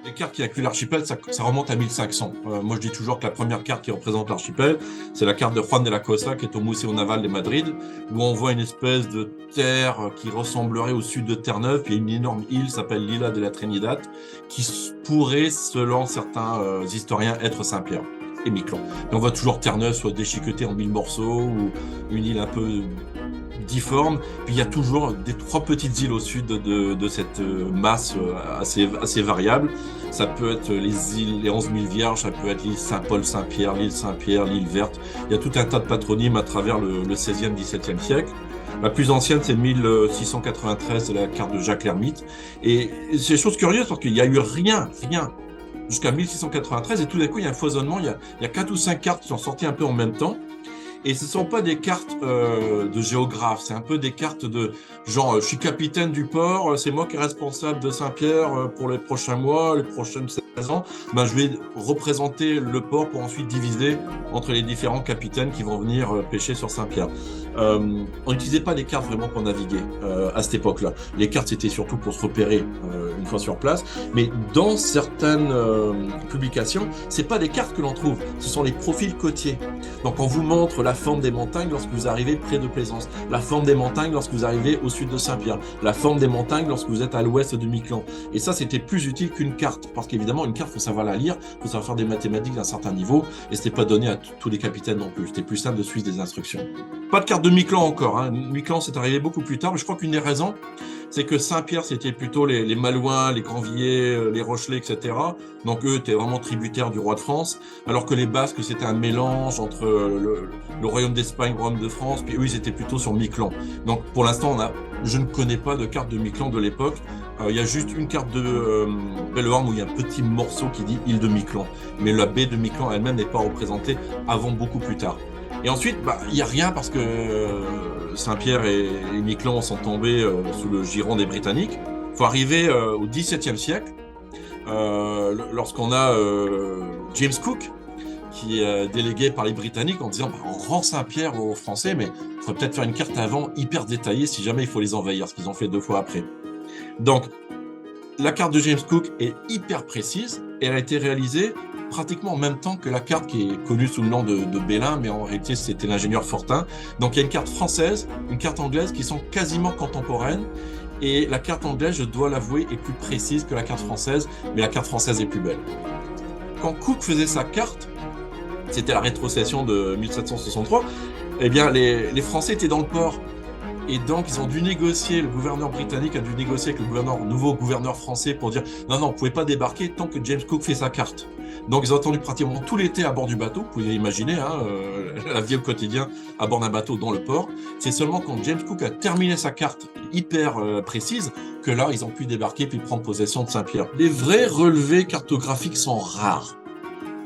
Les cartes qui incluent l'archipel, ça remonte à 1500. Moi, je dis toujours que la première carte qui représente l'archipel, c'est la carte de Juan de la Cosa, qui est au Museo Naval de Madrid, où on voit une espèce de terre qui ressemblerait au sud de Terre-Neuve, puis une énorme île s'appelle l'Isla de la Trinidad, qui pourrait, selon certains historiens, être Saint-Pierre et Miquelon. Et on voit toujours Terre-Neuve soit déchiquetée en 1000 morceaux, ou une île un peu difforme, puis il y a toujours des 3 petites îles au sud de cette masse assez variable. Ça peut être les 11 000 Vierges, ça peut être l'île Saint-Paul-Saint-Pierre, l'île Saint-Pierre, l'île Verte. Il y a tout un tas de patronymes à travers le 16e, 17e siècle. La plus ancienne, c'est 1693, c'est la carte de Jacques l'Hermite. Et c'est chose curieuse parce qu'il n'y a eu rien jusqu'à 1693, et tout d'un coup, il y a un foisonnement. Il y a 4 ou 5 cartes qui sont sorties un peu en même temps. Et ce ne sont pas des cartes de géographes, c'est un peu des cartes de genre, je suis capitaine du port, c'est moi qui est responsable de Saint-Pierre pour les prochains mois, les prochaines saisons. Ben, je vais représenter le port pour ensuite diviser entre les différents capitaines qui vont venir pêcher sur Saint-Pierre. On n'utilisait pas des cartes vraiment pour naviguer à cette époque-là. Les cartes, c'était surtout pour se repérer une fois sur place. Mais dans certaines publications, c'est pas des cartes que l'on trouve, ce sont les profils côtiers. Donc on vous montre la forme des montagnes lorsque vous arrivez près de Plaisance, la forme des montagnes lorsque vous arrivez au sud de Saint-Pierre, la forme des montagnes lorsque vous êtes à l'ouest de Miquelon. Et ça, c'était plus utile qu'une carte, parce qu'évidemment, une carte, il faut savoir la lire, il faut savoir faire des mathématiques d'un certain niveau, et c'était pas donné à tous les capitaines non plus. C'était plus simple de suivre des instructions. Pas de carte de Miquelon encore, hein. Miquelon, c'est arrivé beaucoup plus tard, mais je crois qu'une des raisons, c'est que Saint-Pierre, c'était plutôt les Malouins, les Granvillers, les Rochelais, etc. Donc eux étaient vraiment tributaires du roi de France, alors que les Basques, c'était un mélange entre le royaume d'Espagne, le royaume de France, puis eux, ils étaient plutôt sur Miquelon. Donc pour l'instant, je ne connais pas de carte de Miquelon de l'époque. Il y a juste une carte de Bellehorn où il y a un petit morceau qui dit île de Miquelon. Mais la baie de Miquelon elle-même n'est pas représentée avant beaucoup plus tard. Et ensuite, il n'y a rien parce que Saint-Pierre et Miquelon sont tombés sous le giron des Britanniques. Il faut arriver au XVIIe siècle, lorsqu'on a James Cook, qui est délégué par les Britanniques en disant on rend Saint-Pierre aux Français, mais il faudrait peut-être faire une carte avant hyper détaillée si jamais il faut les envahir, ce qu'ils ont fait 2 fois après. Donc, la carte de James Cook est hyper précise et elle a été réalisée pratiquement en même temps que la carte qui est connue sous le nom de Belin, mais en réalité c'était l'ingénieur Fortin. Donc il y a une carte française, une carte anglaise qui sont quasiment contemporaines, et la carte anglaise, je dois l'avouer, est plus précise que la carte française, mais la carte française est plus belle. Quand Cook faisait sa carte, c'était la rétrocession de 1763, eh bien les Français étaient dans le port. Et donc, ils ont dû négocier, le gouverneur britannique a dû négocier avec le nouveau gouverneur français pour dire non, vous ne pouvez pas débarquer tant que James Cook fait sa carte. Donc, ils ont attendu pratiquement tout l'été à bord du bateau. Vous pouvez imaginer la vie au quotidien à bord d'un bateau dans le port. C'est seulement quand James Cook a terminé sa carte hyper précise que là, ils ont pu débarquer puis prendre possession de Saint-Pierre. Les vrais relevés cartographiques sont rares.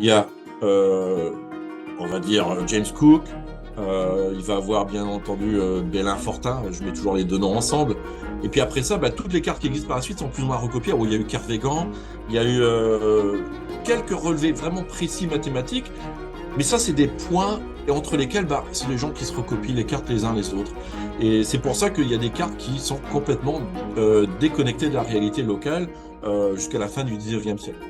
Il y a, on va dire, James Cook. Il va avoir bien entendu Belin Fortin, je mets toujours les 2 noms ensemble. Et puis après ça, toutes les cartes qui existent par la suite sont plus ou moins recopiées. Il y a eu Kervégan, il y a eu quelques relevés vraiment précis mathématiques, mais ça c'est des points et entre lesquels c'est les gens qui se recopient les cartes les uns les autres. Et c'est pour ça qu'il y a des cartes qui sont complètement déconnectées de la réalité locale jusqu'à la fin du 19e siècle.